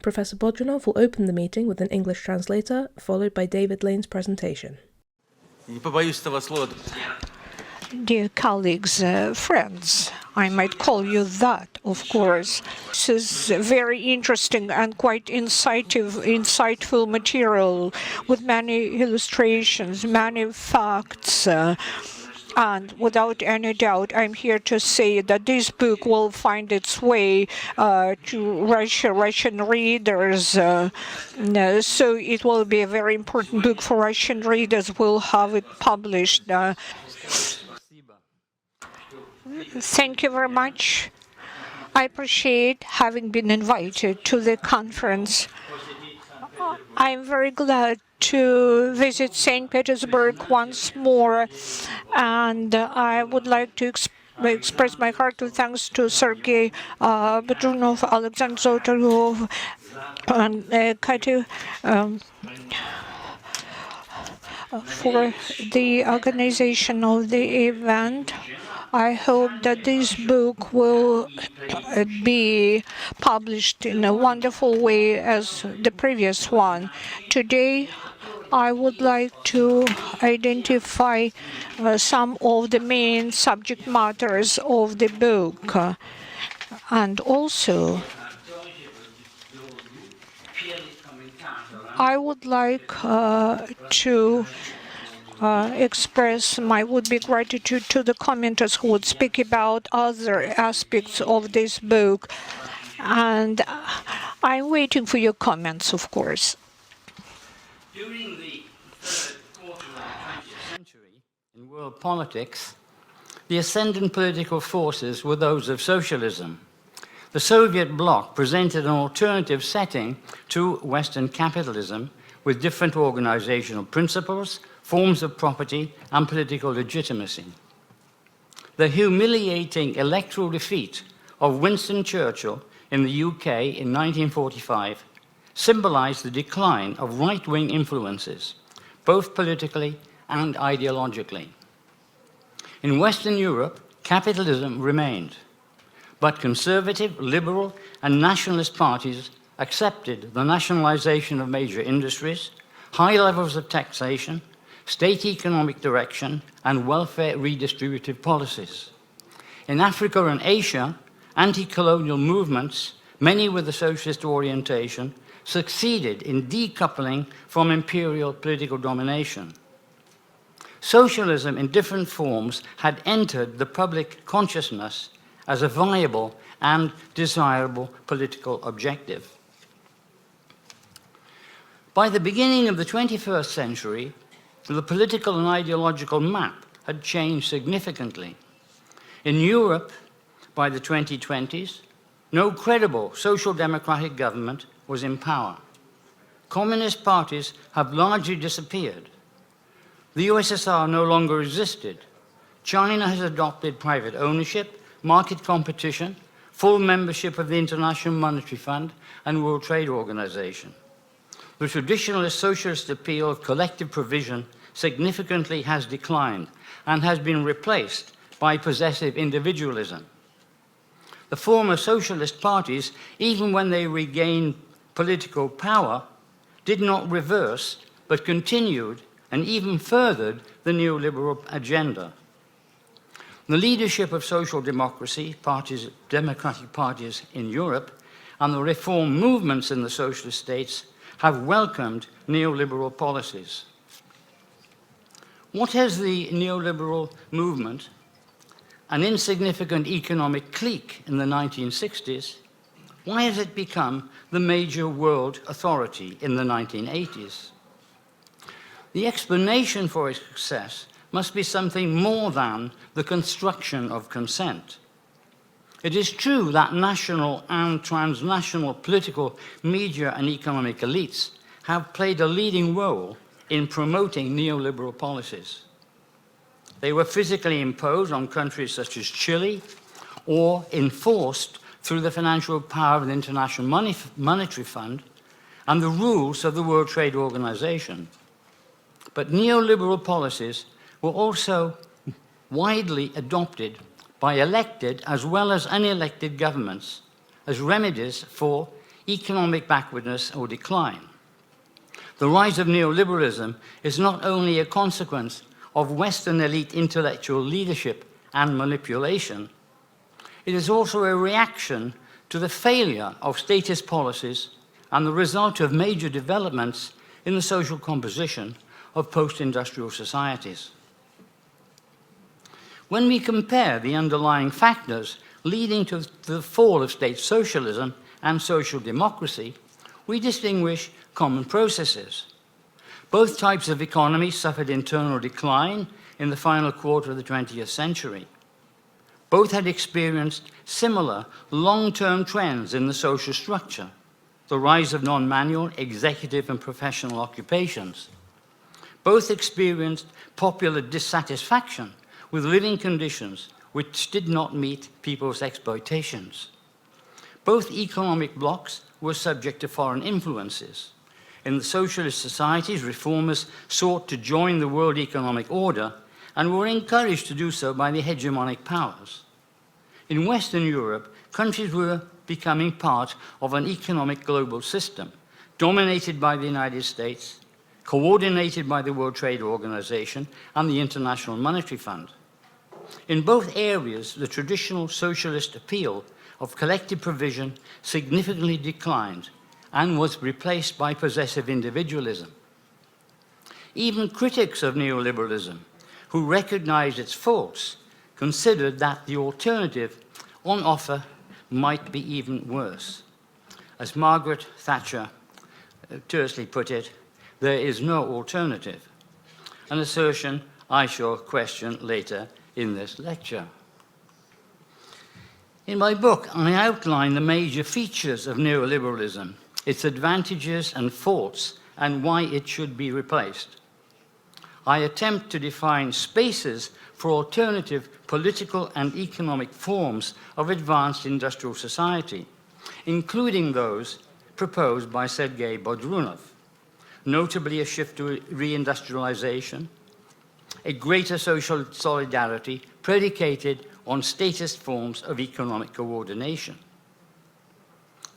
Professor Bodrunov will open the meeting with an English translator, followed by David Lane's presentation. Dear colleagues, friends, I might call you that, of course. This is very interesting and quite insightful material with many illustrations, many facts. And without any doubt, I'm here to say that this book will find its way to Russian readers. So it will be a very important book for Russian readers. We'll have it published. Thank you very much. I appreciate having been invited to the conference. I'm very glad to visit St. Petersburg once more, and I would like to express my heartfelt thanks to Sergey Bodrunov, Alexander Zotarov, and Katya for the organization of the event. I hope that this book will be published in a wonderful way as the previous one. Today, I would like to identify some of the main subject matters of the book. And also, I would like to express my would-be gratitude to the commenters who would speak about other aspects of this book. And I'm waiting for your comments, of course. During the third quarter of the 20th century, in world politics, the ascendant political forces were those of socialism. The Soviet bloc presented an alternative setting to Western capitalism with different organizational principles, forms of property, and political legitimacy. The humiliating electoral defeat of Winston Churchill in the UK in 1945 symbolized the decline of right-wing influences, both politically and ideologically. In Western Europe, capitalism remained, but conservative, liberal, and nationalist parties accepted the nationalization of major industries, high levels of taxation, state economic direction, and welfare redistributive policies. In Africa and Asia, anti-colonial movements, many with a socialist orientation, succeeded in decoupling from imperial political domination. Socialism in different forms had entered the public consciousness as a viable and desirable political objective. By the beginning of the 21st century, the political and ideological map had changed significantly. In Europe, by the 2020s, no credible social democratic government was in power. Communist parties have largely disappeared. The USSR no longer existed. China has adopted private ownership, market competition, full membership of the International Monetary Fund and World Trade Organization. The traditionalist socialist appeal of collective provision significantly has declined and has been replaced by possessive individualism. The former socialist parties, even when they regained political power, did not reverse, but continued and even furthered the neoliberal agenda. The leadership of social democracy, democratic parties in Europe, and the reform movements in the socialist states have welcomed neoliberal policies. What has the neoliberal movement, an insignificant economic clique in the 1960s, why has it become the major world authority in the 1980s? The explanation for its success must be something more than the construction of consent. It is true that national and transnational political, media, and economic elites have played a leading role in promoting neoliberal policies. They were physically imposed on countries such as Chile or enforced through the financial power of the International Monetary Fund and the rules of the World Trade Organization. But neoliberal policies were also widely adopted by elected as well as unelected governments as remedies for economic backwardness or decline. The rise of neoliberalism is not only a consequence of Western elite intellectual leadership and manipulation, it is also a reaction to the failure of statist policies and the result of major developments in the social composition of post-industrial societies. When we compare the underlying factors leading to the fall of state socialism and social democracy, we distinguish common processes. Both types of economy suffered internal decline in the final quarter of the 20th century. Both had experienced similar long-term trends in the social structure, the rise of non-manual, executive and professional occupations. Both experienced popular dissatisfaction with living conditions which did not meet people's expectations. Both economic blocs were subject to foreign influences. In the socialist societies, reformers sought to join the world economic order and were encouraged to do so by the hegemonic powers. In Western Europe, countries were becoming part of an economic global system, dominated by the United States, coordinated by the World Trade Organization and the International Monetary Fund. In both areas, the traditional socialist appeal of collective provision significantly declined and was replaced by possessive individualism. Even critics of neoliberalism, who recognized its faults, considered that the alternative on offer might be even worse. As Margaret Thatcher tersely put it, there is no alternative, an assertion I shall question later in this lecture. In my book, I outline the major features of neoliberalism, its advantages and faults, and why it should be replaced. I attempt to define spaces for alternative political and economic forms of advanced industrial society, including those proposed by Sergey Bodrunov, notably a shift to reindustrialization, a greater social solidarity predicated on statist forms of economic coordination.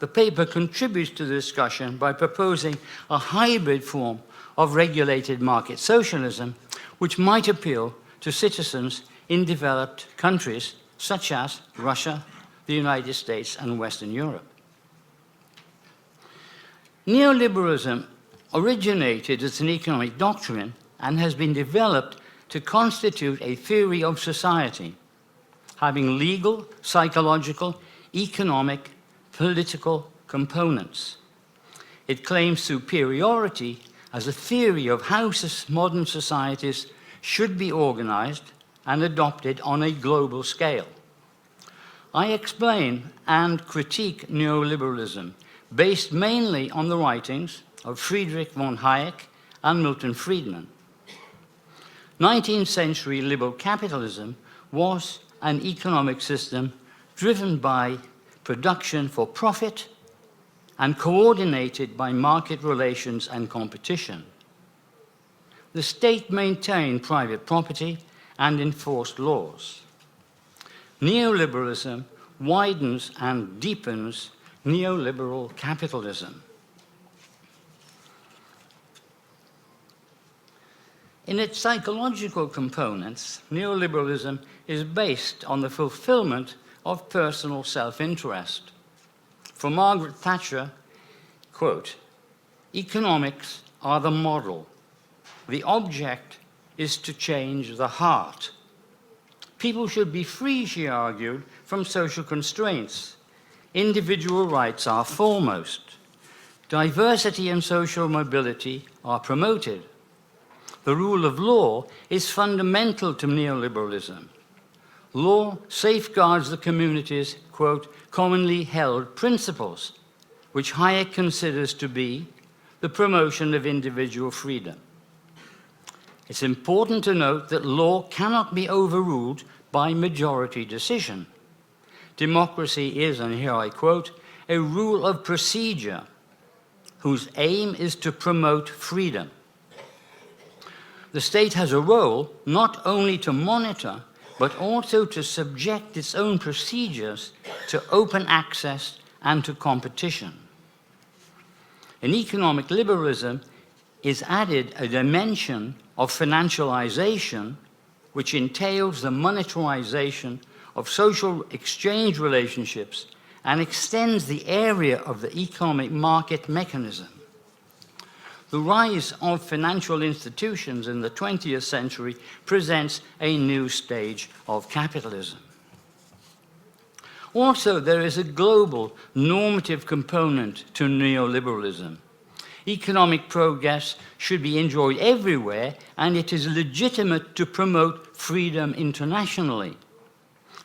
The paper contributes to the discussion by proposing a hybrid form of regulated market socialism, which might appeal to citizens in developed countries such as Russia, the United States, and Western Europe. Neoliberalism originated as an economic doctrine and has been developed to constitute a theory of society, having legal, psychological, economic, political components. It claims superiority as a theory of how modern societies should be organized and adopted on a global scale. I explain and critique neoliberalism based mainly on the writings of Friedrich von Hayek and Milton Friedman. 19th century liberal capitalism was an economic system driven by production for profit and coordinated by market relations and competition. The state maintained private property and enforced laws. Neoliberalism widens and deepens neoliberal capitalism. In its psychological components, neoliberalism is based on the fulfillment of personal self-interest. For Margaret Thatcher, quote, "Economics are the model. The object is to change the heart. People should be free," she argued, "from social constraints. Individual rights are foremost. Diversity and social mobility are promoted. The rule of law is fundamental to neoliberalism. Law safeguards the community's, quote, commonly held principles, which Hayek considers to be the promotion of individual freedom. It's important to note that law cannot be overruled by majority decision. Democracy is, and here I quote, a rule of procedure whose aim is to promote freedom. The state has a role not only to monitor, but also to subject its own procedures to open access and to competition. In economic liberalism is added a dimension of financialization, which entails the monetarization of social exchange relationships and extends the area of the economic market mechanism. The rise of financial institutions in the 20th century presents a new stage of capitalism. Also, there is a global normative component to neoliberalism. Economic progress should be enjoyed everywhere, and it is legitimate to promote freedom internationally.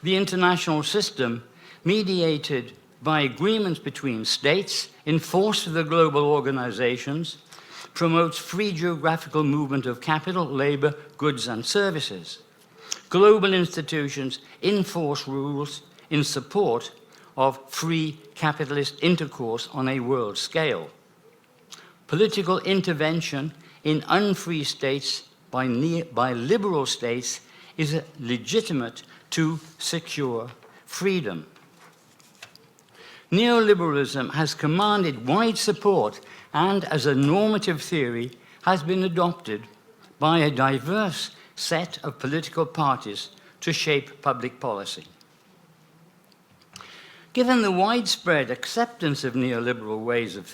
The international system, mediated by agreements between states, enforced through the global organizations, promotes free geographical movement of capital, labor, goods, and services. Global institutions enforce rules in support of free capitalist intercourse on a world scale. Political intervention in unfree states by liberal states is legitimate to secure freedom. Neoliberalism has commanded wide support and, as a normative theory, has been adopted by a diverse set of political parties to shape public policy. Given the widespread acceptance of neoliberal ways of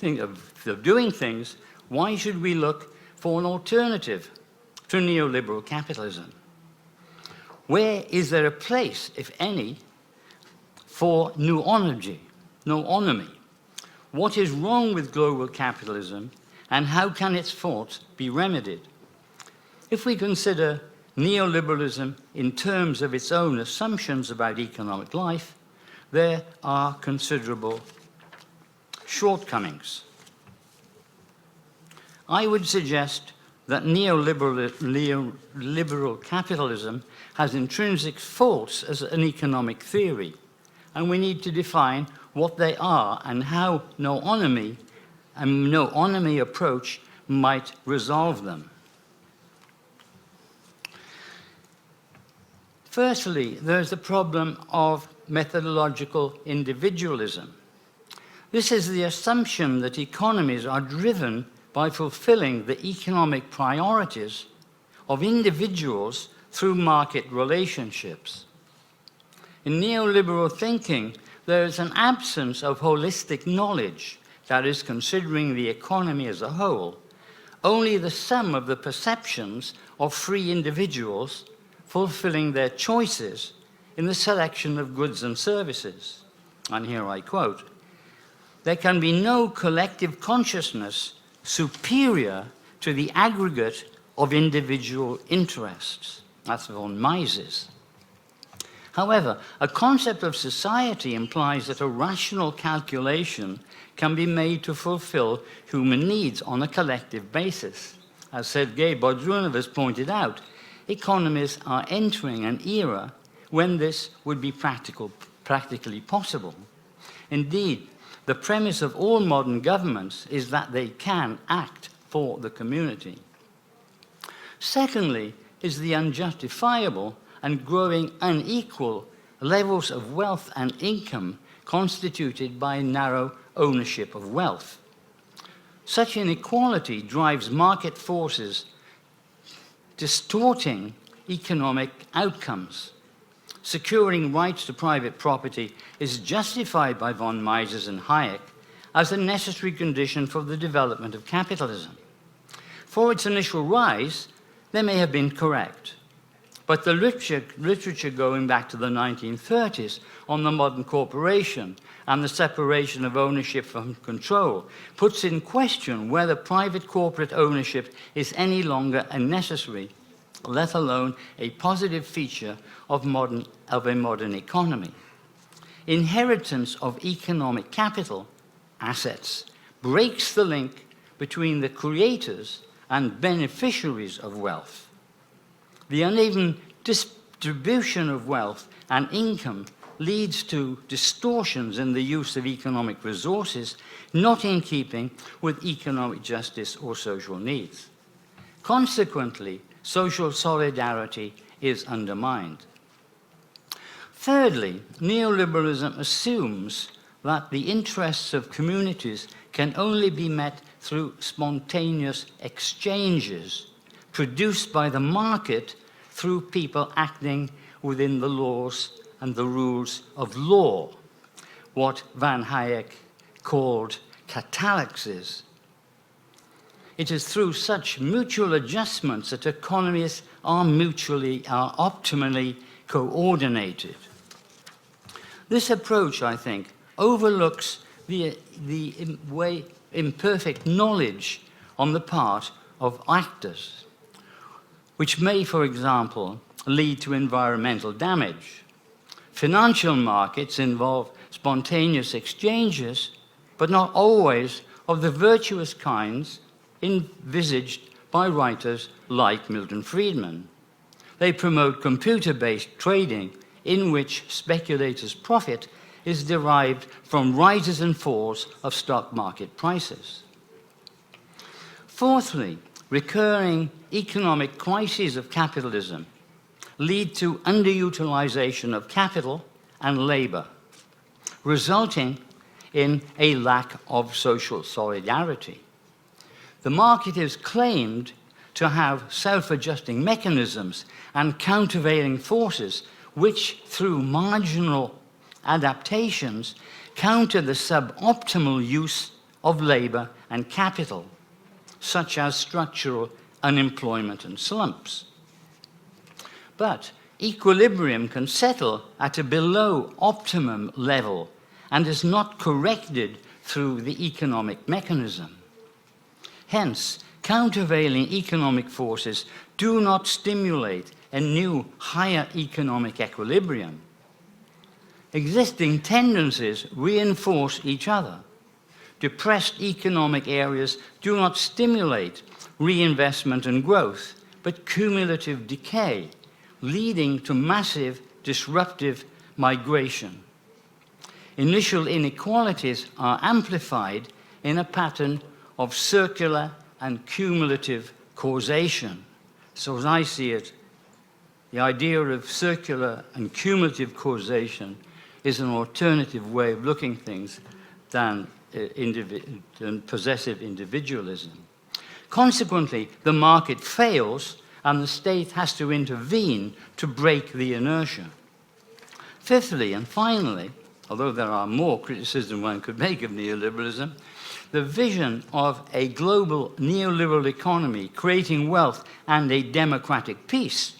doing things, why should we look for an alternative to neoliberal capitalism? Where is there a place, if any, for noonomy? What is wrong with global capitalism, and how can its faults be remedied? If we consider neoliberalism in terms of its own assumptions about economic life, there are considerable shortcomings. I would suggest that neoliberal capitalism has intrinsic faults as an economic theory, and we need to define what they are and how noonomy approach might resolve them. Firstly, there's the problem of methodological individualism. This is the assumption that economies are driven by fulfilling the economic priorities of individuals through market relationships. In neoliberal thinking, there is an absence of holistic knowledge, that is, considering the economy as a whole, only the sum of the perceptions of free individuals fulfilling their choices in the selection of goods and services. And here I quote, "There can be no collective consciousness superior to the aggregate of individual interests." That's von Mises. However, a concept of society implies that a rational calculation can be made to fulfill human needs on a collective basis. As Sergey Bodrunov has pointed out, economies are entering an era when this would be practically possible. Indeed, the premise of all modern governments is that they can act for the community. Secondly, is the unjustifiable and growing unequal levels of wealth and income constituted by narrow ownership of wealth. Such inequality drives market forces, distorting economic outcomes. Securing rights to private property is justified by von Mises and Hayek as a necessary condition for the development of capitalism. For its initial rise, they may have been correct. But the literature going back to the 1930s on the modern corporation and the separation of ownership from control puts in question whether private corporate ownership is any longer a necessary, let alone a positive feature of a modern economy. Inheritance of economic capital, assets, breaks the link between the creators and beneficiaries of wealth. The uneven distribution of wealth and income leads to distortions in the use of economic resources, not in keeping with economic justice or social needs. Consequently, social solidarity is undermined. Thirdly, neoliberalism assumes that the interests of communities can only be met through spontaneous exchanges produced by the market through people acting within the laws and the rules of law, what Van Hayek called catalexes. It is through such mutual adjustments that economies are optimally coordinated. This approach, I think, overlooks the imperfect knowledge on the part of actors, which may, for example, lead to environmental damage. Financial markets involve spontaneous exchanges, but not always of the virtuous kinds envisaged by writers like Milton Friedman. They promote computer-based trading in which speculators' profit is derived from rises and falls of stock market prices. Fourthly, recurring economic crises of capitalism lead to underutilization of capital and labor, resulting in a lack of social solidarity. The market is claimed to have self-adjusting mechanisms and countervailing forces which, through marginal adaptations, counter the suboptimal use of labor and capital, such as structural unemployment and slumps. But equilibrium can settle at a below optimum level and is not corrected through the economic mechanism. Hence, countervailing economic forces do not stimulate a new, higher economic equilibrium. Existing tendencies reinforce each other. Depressed economic areas do not stimulate reinvestment and growth, but cumulative decay, leading to massive disruptive migration. Initial inequalities are amplified in a pattern of circular and cumulative causation. So as I see it, the idea of circular and cumulative causation is an alternative way of looking at things than possessive individualism. Consequently, the market fails and the state has to intervene to break the inertia. Fifthly and finally, although there are more criticism one could make of neoliberalism, the vision of a global neoliberal economy creating wealth and a democratic peace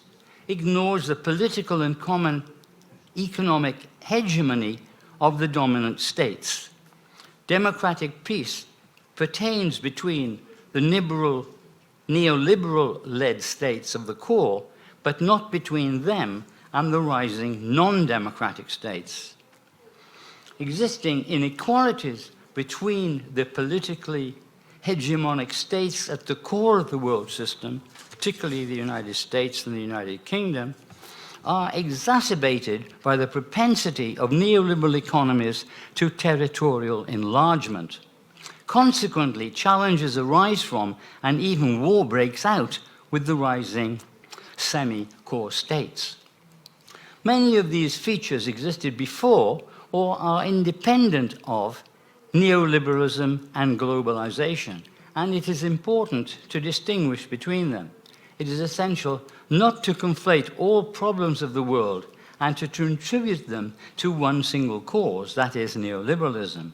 ignores the political and common economic hegemony of the dominant states. Democratic peace pertains between the neoliberal-led states of the core, but not between them and the rising non-democratic states. Existing inequalities between the politically hegemonic states at the core of the world system, particularly the United States and the United Kingdom, are exacerbated by the propensity of neoliberal economies to territorial enlargement. Consequently, challenges arise from, and even war breaks out with the rising semi-core states. Many of these features existed before or are independent of neoliberalism and globalization, and it is important to distinguish between them. It is essential not to conflate all problems of the world and to attribute them to one single cause, that is neoliberalism.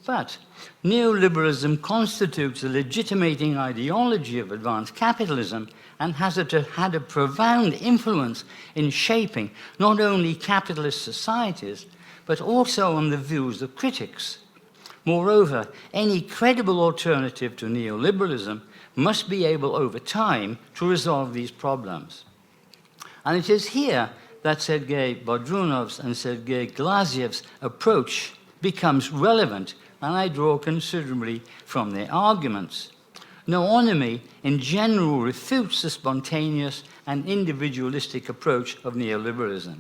But neoliberalism constitutes a legitimating ideology of advanced capitalism and has had a profound influence in shaping not only capitalist societies, but also on the views of critics. Moreover, any credible alternative to neoliberalism must be able over time to resolve these problems. And it is here that Sergey Bodrunov's and Sergei Glaziev's approach becomes relevant, and I draw considerably from their arguments. Noonomy in general refutes the spontaneous and individualistic approach of neoliberalism.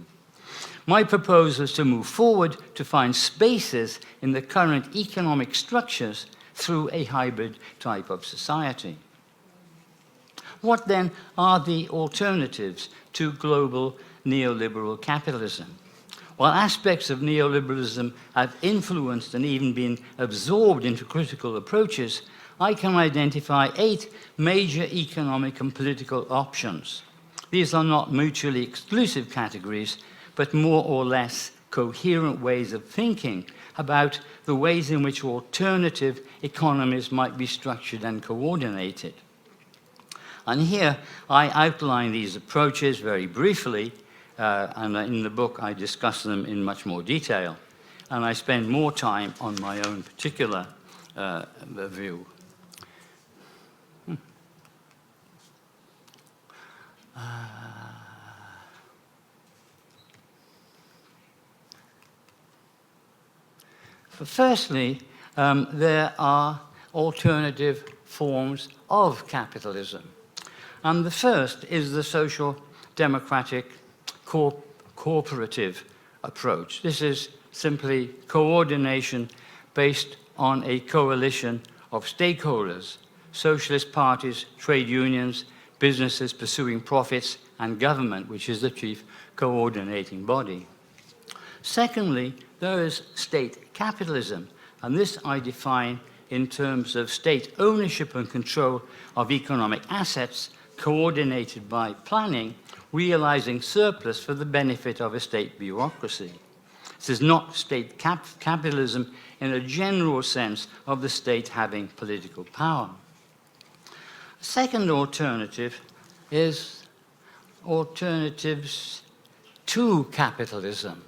My proposal is to move forward to find spaces in the current economic structures through a hybrid type of society. What then are the alternatives to global neoliberal capitalism? While aspects of neoliberalism have influenced and even been absorbed into critical approaches, I can identify 8 major economic and political options. These are not mutually exclusive categories, but more or less coherent ways of thinking about the ways in which alternative economies might be structured and coordinated. And here I outline these approaches very briefly, and in the book I discuss them in much more detail, and I spend more time on my own particular view. Firstly, there are alternative forms of capitalism. And the first is the social democratic cooperative approach. This is simply coordination based on a coalition of stakeholders, socialist parties, trade unions, businesses pursuing profits, and government, which is the chief coordinating body. Secondly, there is state capitalism, and this I define in terms of state ownership and control of economic assets coordinated by planning, realizing surplus for the benefit of a state bureaucracy. This is not state capitalism in a general sense of the state having political power. The second alternative is alternatives to capitalism.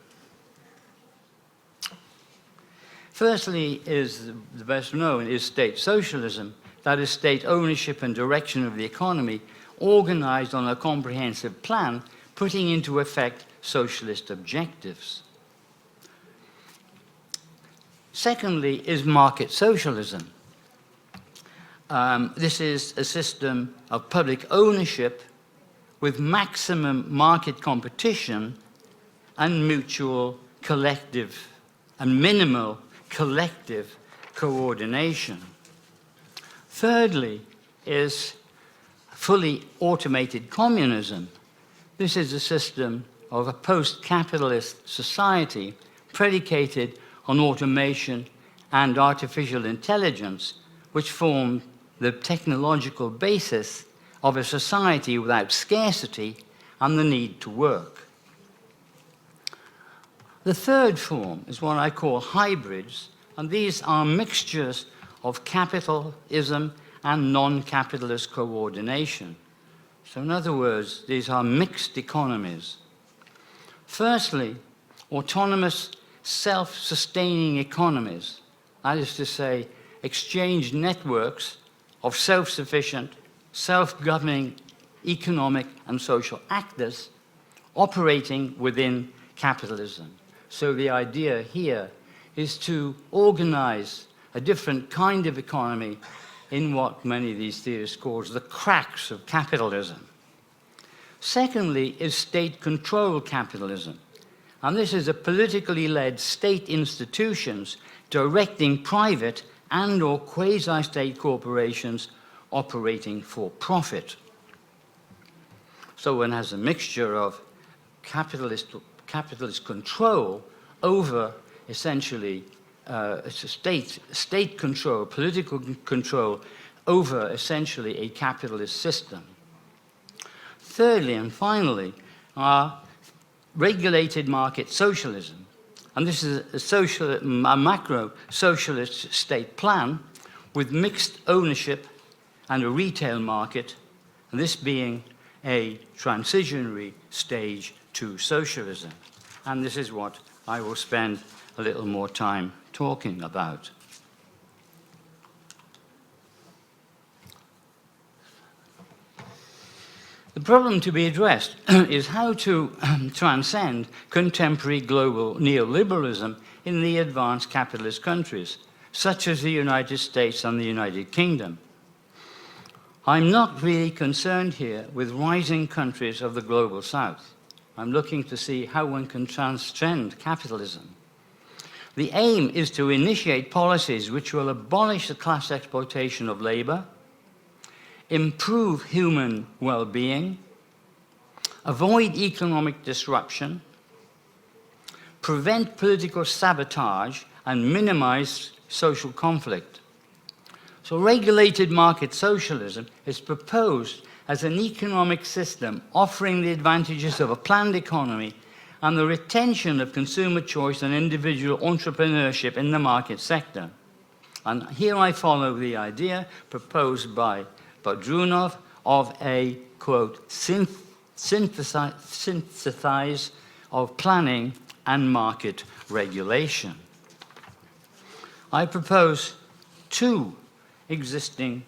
Firstly, is the best known is state socialism, that is state ownership and direction of the economy organized on a comprehensive plan, putting into effect socialist objectives. Secondly is market socialism. This is a system of public ownership with maximum market competition and mutual collective and minimal collective coordination. Thirdly is fully automated communism. This is a system of a post-capitalist society predicated on automation and artificial intelligence, which form the technological basis of a society without scarcity and the need to work. The third form is what I call hybrids, and these are mixtures of capitalism and non-capitalist coordination. So in other words, these are mixed economies. Firstly, autonomous self-sustaining economies, that is to say, exchange networks of self-sufficient, self-governing economic and social actors operating within capitalism. So the idea here is to organize a different kind of economy in what many of these theorists call the cracks of capitalism. Secondly is state-controlled capitalism. And this is a politically led state institutions directing private and or quasi-state corporations operating for profit. So one has a mixture of capitalist control over essentially state control, political control over essentially a capitalist system. Thirdly and finally are regulated market socialism. And this is a macro socialist state plan with mixed ownership and a retail market, and this being a transitionary stage to socialism. And this is what I will spend a little more time talking about. The problem to be addressed is how to transcend contemporary global neoliberalism in the advanced capitalist countries, such as the United States and the United Kingdom. I'm not really concerned here with rising countries of the global south. I'm looking to see how one can transcend capitalism. The aim is to initiate policies which will abolish the class exploitation of labor, improve human well-being, avoid economic disruption, prevent political sabotage, and minimize social conflict. So regulated market socialism is proposed as an economic system offering the advantages of a planned economy and the retention of consumer choice and individual entrepreneurship in the market sector. And here I follow the idea proposed by Bodrunov of a, quote, synthesis of planning and market regulation. I propose two existing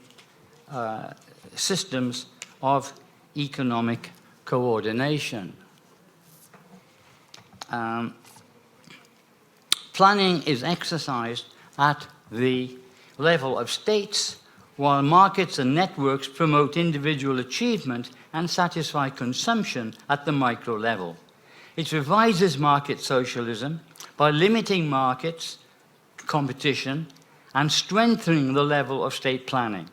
systems of economic coordination. Planning is exercised at the level of states, while markets and networks promote individual achievement and satisfy consumption at the micro level. It revises market socialism by limiting markets, competition, and strengthening the level of state planning.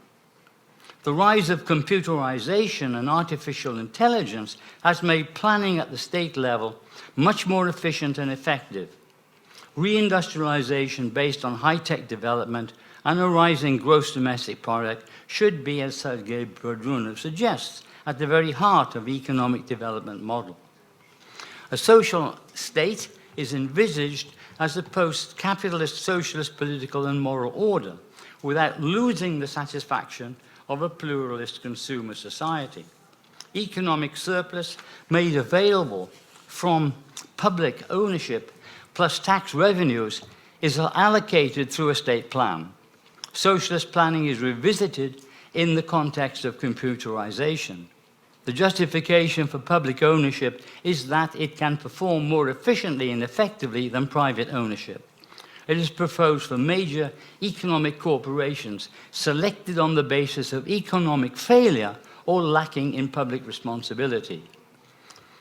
The rise of computerization and artificial intelligence has made planning at the state level much more efficient and effective. Reindustrialization based on high-tech development and a rising gross domestic product should be, as Sergey Bodrunov suggests, at the very heart of the economic development model. A social state is envisaged as a post-capitalist socialist political and moral order without losing the satisfaction of a pluralist consumer society. Economic surplus made available from public ownership plus tax revenues is allocated through a state plan. Socialist planning is revisited in the context of computerization. The justification for public ownership is that it can perform more efficiently and effectively than private ownership. It is proposed for major economic corporations selected on the basis of economic failure or lacking in public responsibility.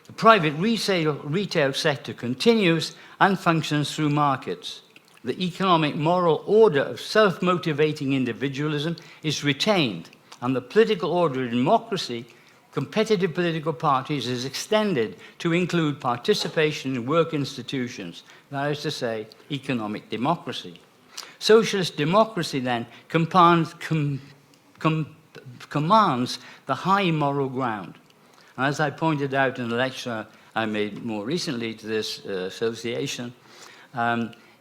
The private retail sector continues and functions through markets. The economic moral order of self-motivating individualism is retained, and the political order of democracy, competitive political parties, is extended to include participation in work institutions, that is to say, economic democracy. Socialist democracy, then, commands the high moral ground. And as I pointed out in a lecture I made more recently to this association,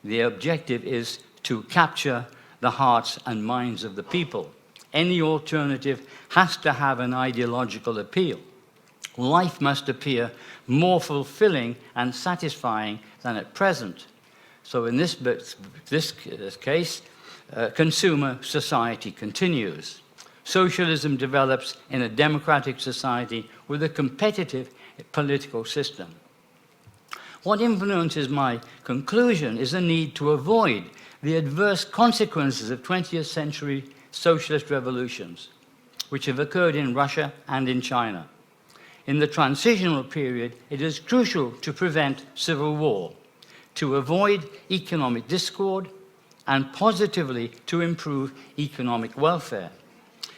the objective is to capture the hearts and minds of the people. Any alternative has to have an ideological appeal. Life must appear more fulfilling and satisfying than at present. So in this case, consumer society continues. Socialism develops in a democratic society with a competitive political system. What influences my conclusion is the need to avoid the adverse consequences of 20th century socialist revolutions, which have occurred in Russia and in China. In the transitional period, it is crucial to prevent civil war, to avoid economic discord, and positively to improve economic welfare.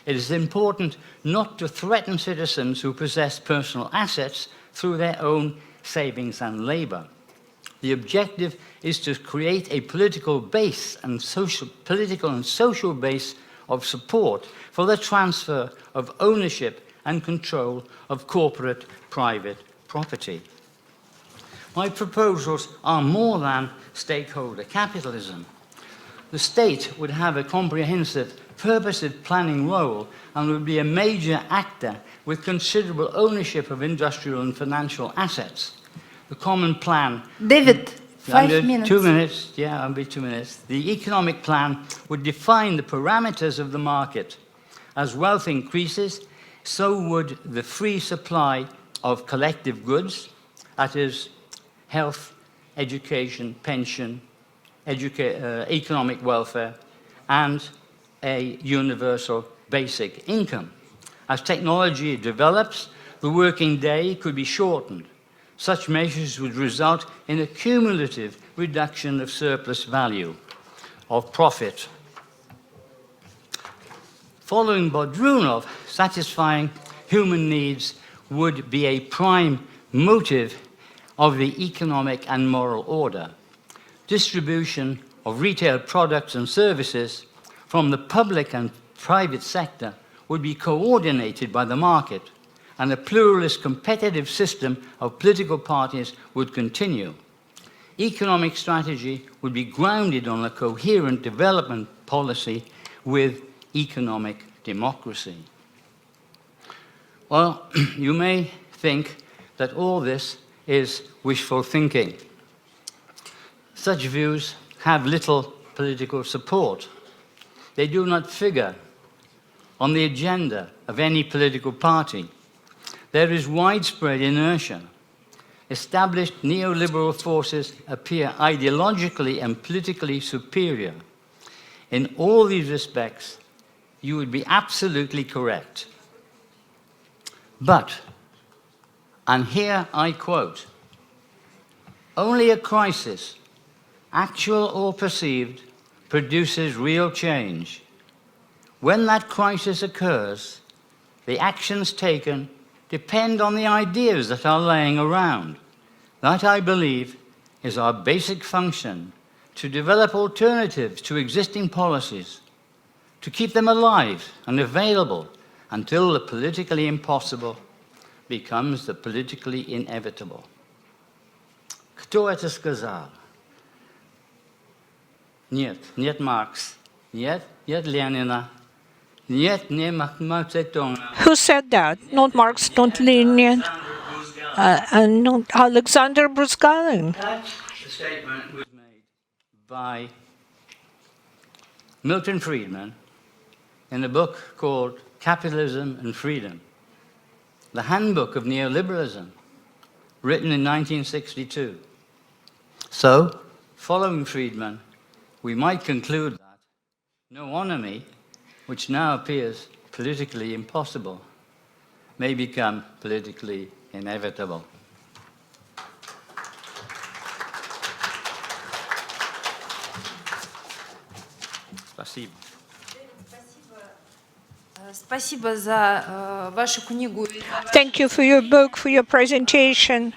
It is important not to threaten citizens who possess personal assets through their own savings and labor. The objective is to create a political base and political and social base of support for the transfer of ownership and control of corporate private property. My proposals are more than stakeholder capitalism. The state would have a comprehensive, purposive planning role and would be a major actor with considerable ownership of industrial and financial assets. The common plan... David, 5 minutes. 2 minutes, yeah, I'll be 2 minutes. The economic plan would define the parameters of the market. As wealth increases, so would the free supply of collective goods, that is, health, education, pension, economic welfare, and a universal basic income. As technology develops, the working day could be shortened. Such measures would result in a cumulative reduction of surplus value, of profit. Following Bodrunov, satisfying human needs would be a prime motive of the economic and moral order. Distribution of retail products and services from the public and private sector would be coordinated by the market, and a pluralist competitive system of political parties would continue. Economic strategy would be grounded on a coherent development policy with economic democracy. Well, you may think that all this is wishful thinking. Such views have little political support. They do not figure on the agenda of any political party. There is widespread inertia. Established neoliberal forces appear ideologically and politically superior. In all these respects, you would be absolutely correct. But, and here I quote, "Only a crisis, actual or perceived, produces real change. When that crisis occurs, the actions taken depend on the ideas that are laying around. That, I believe, is our basic function, to develop alternatives to existing policies, to keep them alive and available until the politically impossible becomes the politically inevitable." Кто это сказал? Нет, нет Маркс, нет, нет Ленина, нет, не Мao Zedong. Who said that? Not Marx, not Lenin, and not Alexander Brusgalin. That statement was made by Milton Friedman in a book called Capitalism and Freedom, the handbook of neoliberalism, written in 1962. So, following Friedman, we might conclude that noonomy, which now appears politically impossible, may become politically inevitable. Спасибо. Спасибо за вашу книгу. Thank you for your book, for your presentation.